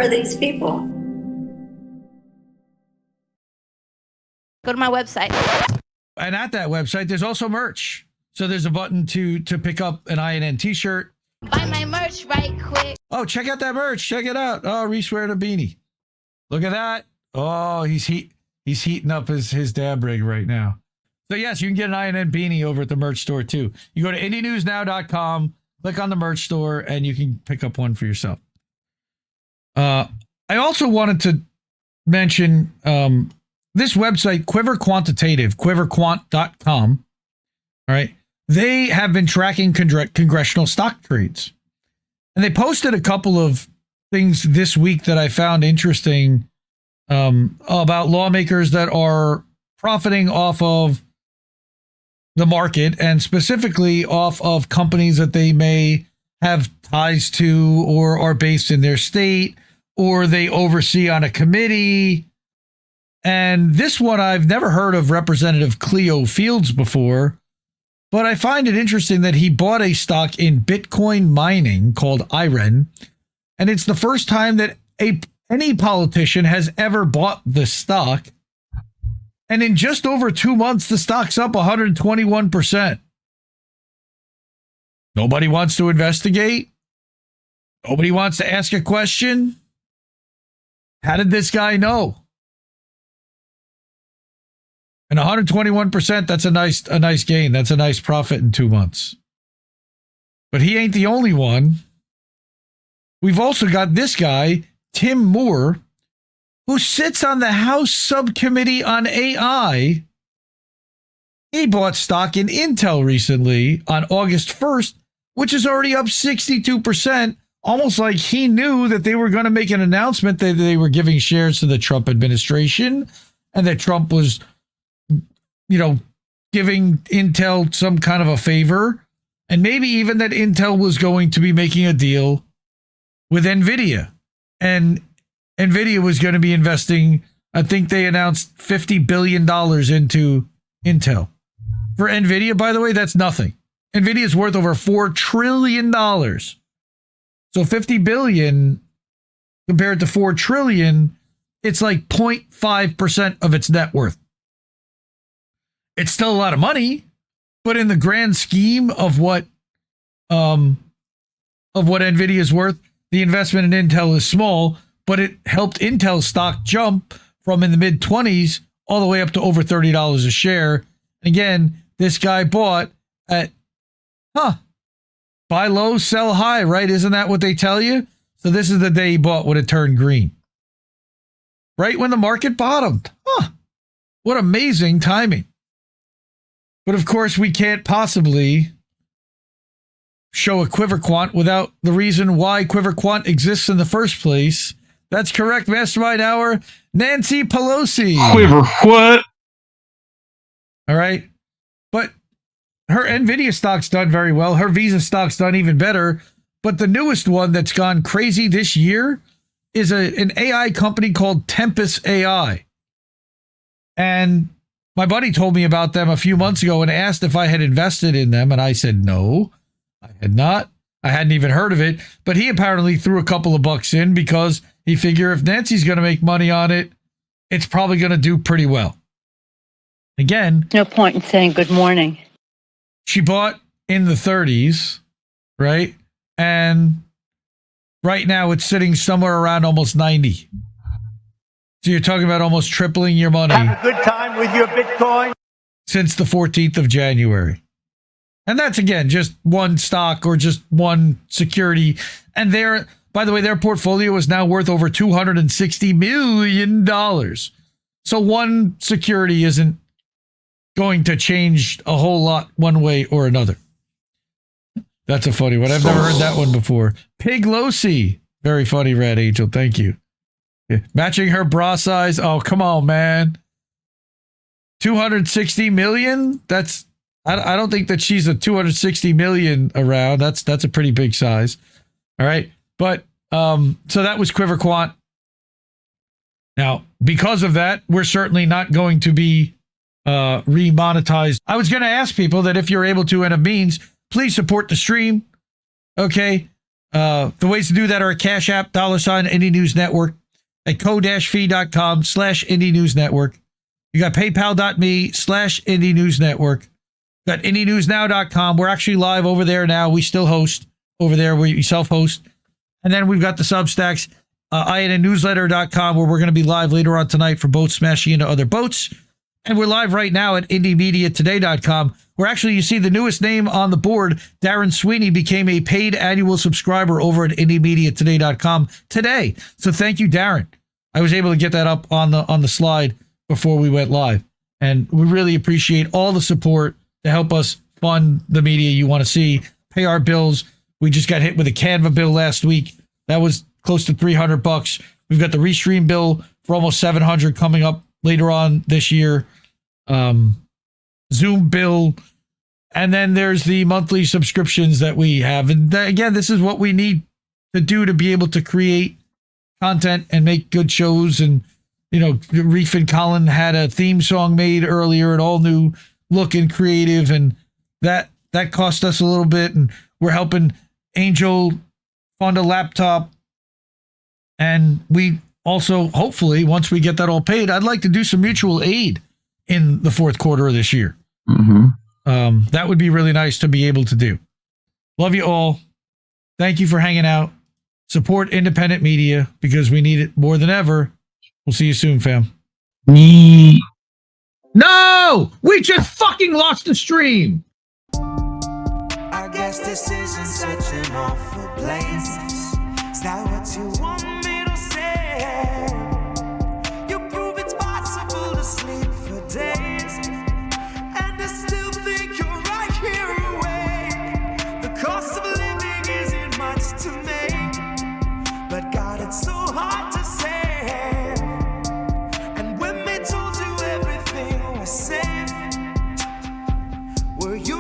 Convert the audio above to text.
are these people? Go to my website. And at that website, there's also merch. So there's a button to pick up an INN t-shirt. Buy my merch right quick. Oh, check out that merch. Check it out. Oh, Reef's wearing a beanie. Look at that. Oh, he's heating up his dab rig right now. So yes, you can get an INN beanie over at the merch store too. You go to indienewsnow.com, click on the merch store, and you can pick up one for yourself. I also wanted to mention this website, Quiver Quantitative, quiverquant.com. All right. They have been tracking congressional stock trades. And they posted a couple of things this week that I found interesting about lawmakers that are profiting off of the market, and specifically off of companies that they may have ties to or are based in their state or they oversee on a committee. And this one, I've never heard of Representative Cleo Fields before, but I find it interesting that he bought a stock in Bitcoin mining called IREN. And it's the first time that any politician has ever bought the stock. And in just over 2 months, the stock's up 121%. Nobody wants to investigate. Nobody wants to ask a question. How did this guy know? And 121%, that's a nice gain. That's a nice profit in 2 months. But he ain't the only one. We've also got this guy, Tim Moore, who sits on the House Subcommittee on AI. He bought stock in Intel recently on August 1st, which is already up 62%, almost like he knew that they were going to make an announcement that they were giving shares to the Trump administration and that Trump was, giving Intel some kind of a favor, and maybe even that Intel was going to be making a deal with NVIDIA. And NVIDIA was going to be investing, I think they announced $50 billion into Intel. For NVIDIA, by the way, that's nothing. NVIDIA is worth over $4 trillion. So $50 billion compared to $4 trillion, it's like 0.5% of its net worth. It's still a lot of money, but in the grand scheme of what NVIDIA is worth, the investment in Intel is small, but it helped Intel's stock jump from in the mid-20s all the way up to over $30 a share. Again, this guy bought at, buy low, sell high, right? Isn't that what they tell you? So this is the day he bought when it turned green. Right when the market bottomed. What amazing timing. But of course, we can't possibly show a Quiver Quant without the reason why Quiver Quant exists in the first place. That's correct, Mastermind Hour. Nancy Pelosi. Quiver what? All right. But her NVIDIA stock's done very well. Her Visa stock's done even better. But the newest one that's gone crazy this year is an AI company called Tempest AI. And my buddy told me about them a few months ago and asked if I had invested in them. And I said, no, I had not. I hadn't even heard of it. But he apparently threw a couple of bucks in because he figured if Nancy's going to make money on it, it's probably going to do pretty well. Again, no point in saying good morning. She bought in the 30s, right? And right now it's sitting somewhere around almost 90. So you're talking about almost tripling your money. Have a good time with your Bitcoin. Since the 14th of January. And that's, again, just one stock or just one security. And by the way, their portfolio is now worth over $260 million. So one security isn't going to change a whole lot one way or another. That's a funny one. I've never heard that one before. Piglosi. Very funny, Red Angel. Thank you. Yeah. Matching her bra size. Oh, come on, man. 260 million? That's I don't think that she's a 260 million around. That's a pretty big size. All right. But so that was Quiver Quant. Now, because of that, we're certainly not going to be remonetized. I was going to ask people that if you're able to and a means, please support the stream. Okay. The ways to do that are a Cash App, $ Indie News Network, at ko-fi.com/Indie News Network. You got paypal.me/Indie News Network. Got IndieNewsNow.com. We're actually live over there now. We still host over there. We self-host. And then we've got the Substacks, INNewsletter.com, where we're going to be live later on tonight for boats smashing into other boats. And we're live right now at IndieMediaToday.com, where actually you see the newest name on the board. Darren Sweeney became a paid annual subscriber over at IndieMediaToday.com today. So thank you, Darren. I was able to get that up on the slide before we went live. And we really appreciate all the support to help us fund the media you want to see, pay our bills. We just got hit with a Canva bill last week. That was close to $300. We've got the Restream bill for almost $700 coming up later on this year. Zoom bill. And then there's the monthly subscriptions that we have. And again, this is what we need to do to be able to create content and make good shows. And, you know, Reef and Colin had a theme song made earlier, an all new look and creative, and that cost us a little bit. And we're helping Angel fund a laptop. And we also, hopefully, once we get that all paid, I'd like to do some mutual aid in the fourth quarter of this year. That would be really nice to be able to do. Love you all. Thank you for hanging out. Support independent media because we need it more than ever. We'll see you soon, fam. No! We just fucking lost the stream! I guess this isn't such an awful place. Is that what you want me to say? You prove it's possible to sleep for days, and I still think you're right here awake. The cost of living isn't much to make, but God, it's so hard to say. And when they told you everything was safe, were you